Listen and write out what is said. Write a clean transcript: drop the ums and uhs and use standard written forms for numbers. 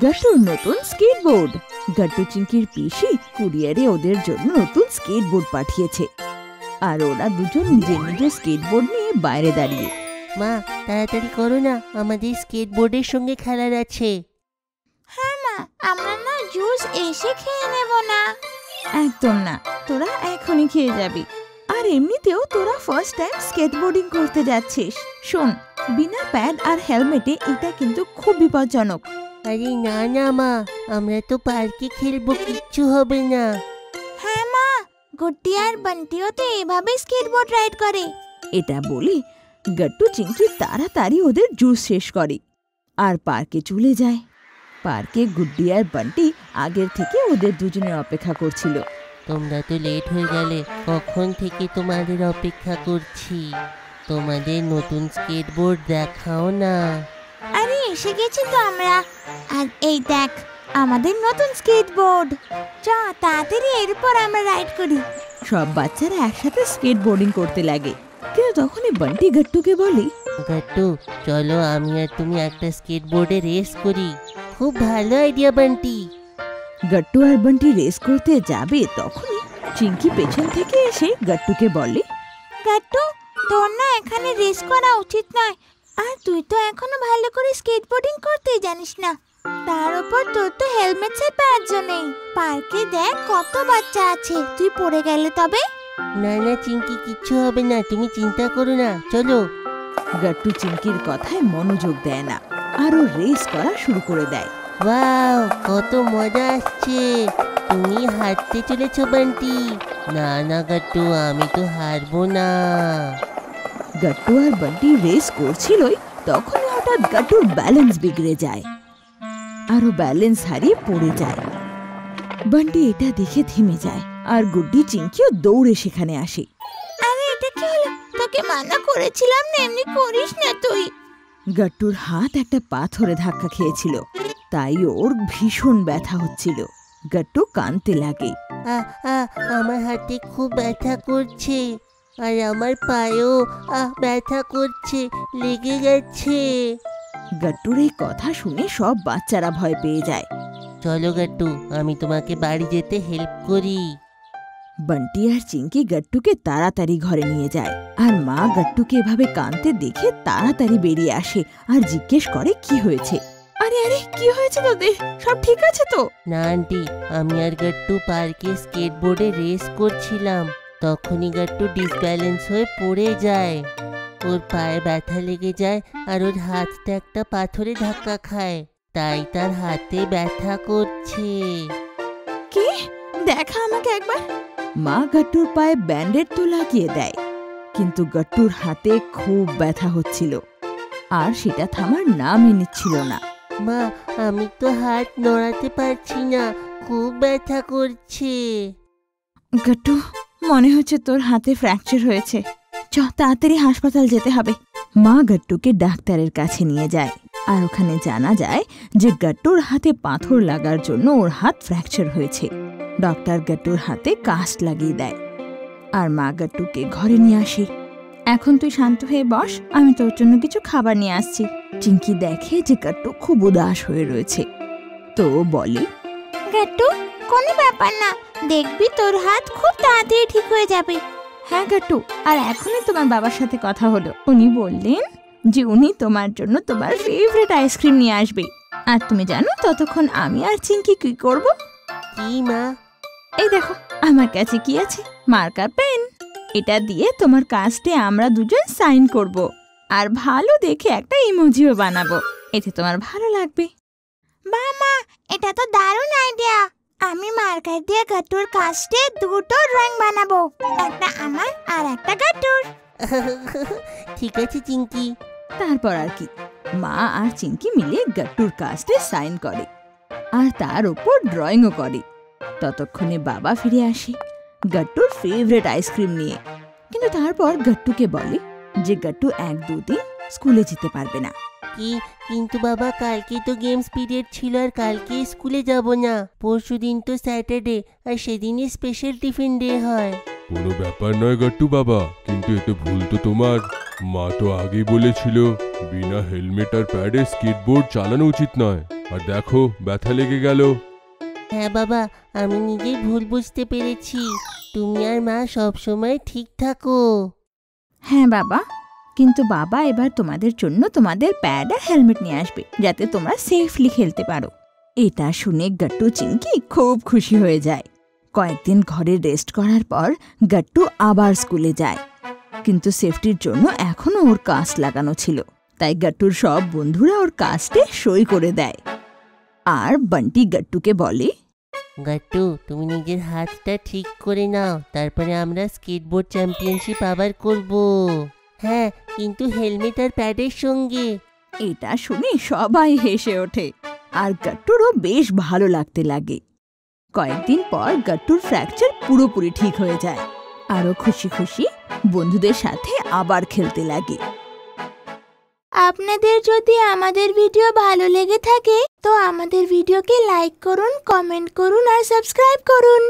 গাট্টুর নতুন স্কেটবোর্ড। গাট্টু চিংকির পিসি কুরিয়ারে ওদের জন্য নতুন স্কেটবোর্ড পাঠিয়েছে, আর ওরা দুজন নিজের নিজের স্কেটবোর্ড নিয়ে বাইরে দাঁড়িয়ে। মা, তাড়াতাড়ি করো না, আমাদের স্কেটবোর্ডের সঙ্গে খেলার আছে। হ্যাঁ মা, আমরা না জুস এসে খেয়ে নেব না। একদম না, তোরা এখনই খেয়ে যাবি। আর এমনিতেও তোরা ফার্স্ট টাইম স্কেটবোর্ডিং করতে যাচ্ছিস। শোন, বিনা প্যাড আর হেলমেটে এটা কিন্তু খুব বিপজ্জনক। আরে না না মা, আমরা তো পার্কে খেলবো, কিচ্ছু হবে না। হ্যাঁ মা, গুড্ডি আর বান্টিও তো এভাবে স্কেটবোর্ড রাইড করে। এটা বলে গাট্টু চিংকি তাড়াতাড়ি ওদের জুস শেষ করে আর পার্কে চলে যায়। পার্কে গুড্ডি আর বান্টি আগের থেকে ওদের দুজনের অপেক্ষা করছিল। তোমরা তো লেট হয়ে গেলে, কখন থেকে তোমাদের অপেক্ষা করছি। তোমাদের নতুন স্কেটবোর্ড দেখাও না। আরে এসে গেছি তো আমরা। আর এই দেখ আমাদের নতুন স্কেটবোর্ড। চল তাড়াতাড়ি এরপর আমরা রাইড করি। সব বাচ্চারা একসাথে স্কেটবোর্ডিং করতে লাগে, কিন্তু তখনই বান্টি গাট্টুকে বলে, গাট্টু চলো, আমি আর তুমি একটা স্কেটবোর্ডে রেস করি। খুব ভালো আইডিয়া বান্টি। গাট্টু আর বান্টি রেস করতে যাবে, তখনই চিংকি পেছন থেকে এসে গাট্টুকে বলে, গাট্টু, তোর না এখানে রেস করা উচিত নয়। আর তুই তো এখনো ভালো করে স্কেটবোর্ডিং করতেই জানিস না। তার উপর তোর তো হেলমেট ছাড়া নেই। পার্কে দেখ কত বাচ্চা আছে, তুই পড়ে গেলে তবে। না না চিংকি, কিচ্ছু হবে না, তুমি চিন্তা করো না, চলো। গাট্টু চিংকির কথায় মনোযোগ দেয় না, আরো রেস করা শুরু করে দেয়। ওয়াও, কত মজা আসছে। তুমি হারতে চলেছো বান্টি। না না গাট্টু, আমি তো হারবো না। গাট্টু আর বান্টি রেস করছিলই, তখন হঠাৎ গাট্টুর ব্যালেন্স বিগড়ে যায়, আরো ব্যালেন্স হারিয়ে পড়ে যায়। বান্টি এটা দেখে থেমে যায়, আর গুড্ডি চিংকিও দৌড়ে সেখানে আসে। আরে এটা কি হলো? তোকে মানা করেছিলাম না এমনি করিস না তুই। গাট্টুর হাত একটা পাথরে ধাক্কা খেয়েছিল, তাই ওর ভীষণ ব্যথা হচ্ছিল। গাট্টু কাঁদতে লাগে। আমার হাতে খুব ব্যথা করছে, আর আমার পায়েও ব্যথা করছে, লেগে গেছে। গাট্টুর এই কথা শুনে সব বাচ্চারা ভয় পেয়ে যায়। চলো গাট্টু, আমি তোমাকে বাড়ি যেতে হেল্প করি। বান্টি আর চিংকি গাট্টুকে তাড়াতাড়ি ঘরে নিয়ে যায়, আর মা গাট্টুকে এভাবে কাঁদতে দেখে তাড়াতাড়ি বেরিয়ে আসে আর জিজ্ঞেস করে কি হয়েছে। আরে আরে, কি হয়েছে তোদের? সব ঠিক আছে তো? না আন্টি, আমি আর গাট্টু পার্কে স্কেটবোর্ডে রেস করছিলাম, তখনই গাট্টু ডিসব্যালেন্স হয়ে পড়ে যায়। ওর পায়ে ব্যথা লেগে যায়, আর ওর হাতটা একটা পাথরে ধাক্কা খায়, তাই তার হাতে ব্যথা করছে। কি? দেখা আমাকে একবার। মা গাট্টুর পায়ে ব্যান্ডেড তো লাগিয়ে দেয়, কিন্তু গাট্টুর হাতে খুব ব্যথা হচ্ছিল, আর সেটা থামার নামই নিচ্ছিল না। মা, আমি তো হাত নড়াতে পারছি না, খুব ব্যথা করছে। গাট্টু, মনে হচ্ছে তোর হাতে ফ্র্যাকচার হয়েছে। তাড়াতাড়ি হাসপাতাল যেতে হবে। মা গাট্টুকে ডাক্তারের কাছে নিয়ে যায়, আর ওখানে জানা যায় যে গাট্টুর হাতে পাথর লাগার জন্য ওর হাত ফ্র্যাকচার হয়েছে। ডক্টর গাট্টুর হাতে কাস্ট লাগিয়ে দেয়, আর মা গাট্টুকে ঘরে নিয়ে আসে। এখন তুই শান্ত হয়ে বস, আমি তোর জন্য কিছু খাবার নিয়ে আসছি। চিংকি দেখে যে গাট্টু খুব উদাস হয়ে রয়েছে, তো বলে, গাট্টু, কোনো ব্যাপার না, দেখবি তোর হাত খুব তাড়াতাড়ি ঠিক হয়ে যাবে। হ্যাঁ গাট্টু, আর এখনই তোমার বাবার সাথে কথা হলো, উনি বললেন যে উনি তোমার জন্য তোমার ফেভারিট আইসক্রিম নিয়ে আসবে। আর তুমি জানো ততক্ষণ আমি আর চিংকি কি করব? কি মা? এই দেখো আমার কাছে কি আছে, মার্কার পেন। এটা দিয়ে তোমার কাস্টে আমরা দুজন সাইন করব, আর ভালো দেখে একটা ইমোজিও বানাবো, এতে তোমার ভালো লাগবে। বাহ মা, এটা তো দারুণ আইডিয়া। আমি মার্কার দিয়ে গাট্টুর কাস্টে দুটো ড্রয়িং বানাবো, একটা আমার আর একটা গাট্টুর। ঠিক আছে চিংকি। তারপর আর কি, মা আর চিংকি মিলে গাট্টুর কাস্টে সাইন করে, আর তার উপর ড্রয়িংও করে। ততক্ষণে বাবা ফিরে আসে গাট্টুর ফেভারিট আইসক্রিম নিয়ে, কিন্তু তারপর গাট্টুকে বলে যে গাট্টু 1-2 দিন স্কুলে যেতে পারবে না। কিন্তু বাবা, কালকে তো গেমস পিরিয়ড ছিল, আর কালকে স্কুলে যাব না। পরশুদিন তো স্যাটারডে, আর সেদিনই স্পেশাল টিফিন ডে হয়। কোনো ব্যাপার নয় গাট্টু বাবা, কিন্তু এতে ভুল তো তোমার। মা তো আগেই বলেছিল বিনা হেলমেট আর প্যাডে স্কেটবোর্ড চালানো উচিত নয়। আর দেখো ব্যথা লেগে গেল। হ্যাঁ বাবা, আমি নিজেই ভুল বুঝতে পেরেছি। তুমি আর মা সবসময় ঠিক থাকো। হ্যাঁ বাবা, কিন্তু বাবা এবার তোমাদের জন্য তোমাদের প্যাড আর হেলমেট নিয়ে আসবে, যাতে তোমরা সেফলি খেলতে পারো। এটা শুনে গাট্টু চিংকি খুব খুশি হয়ে যায়। কয়েকদিন ঘরে রেস্ট করার পর গাট্টু আবার স্কুলে যায়, কিন্তু সেফটির জন্য এখনো ওর কাস্ট লাগানো ছিল। তাই গাট্টুর সব বন্ধুরা ওর কাস্টে সই করে দেয়। আর বান্টি গাট্টুকে বলে, গাট্টু, তুমি নিজের হাতটা ঠিক করে নাও, তারপরে আমরা স্কেটবোর্ড চ্যাম্পিয়নশিপ আবার করব। হ্যাঁ, কিন্তু হেলমেট আর প্যাডের সঙ্গে। এটা শুনে সবাই হেসে ওঠে, আর গাট্টুরও বেশ ভালো লাগতে লাগে। কয়েকদিন পর গাট্টুর ফ্র্যাকচার পুরোপুরি ঠিক হয়ে যায়, আরও খুশি খুশি বন্ধুদের সাথে আবার খেলতে লাগে। আপনাদের যদি আমাদের ভিডিও ভালো লেগে থাকে তো আমাদের ভিডিওকে লাইক করুন, কমেন্ট করুন আর সাবস্ক্রাইব করুন।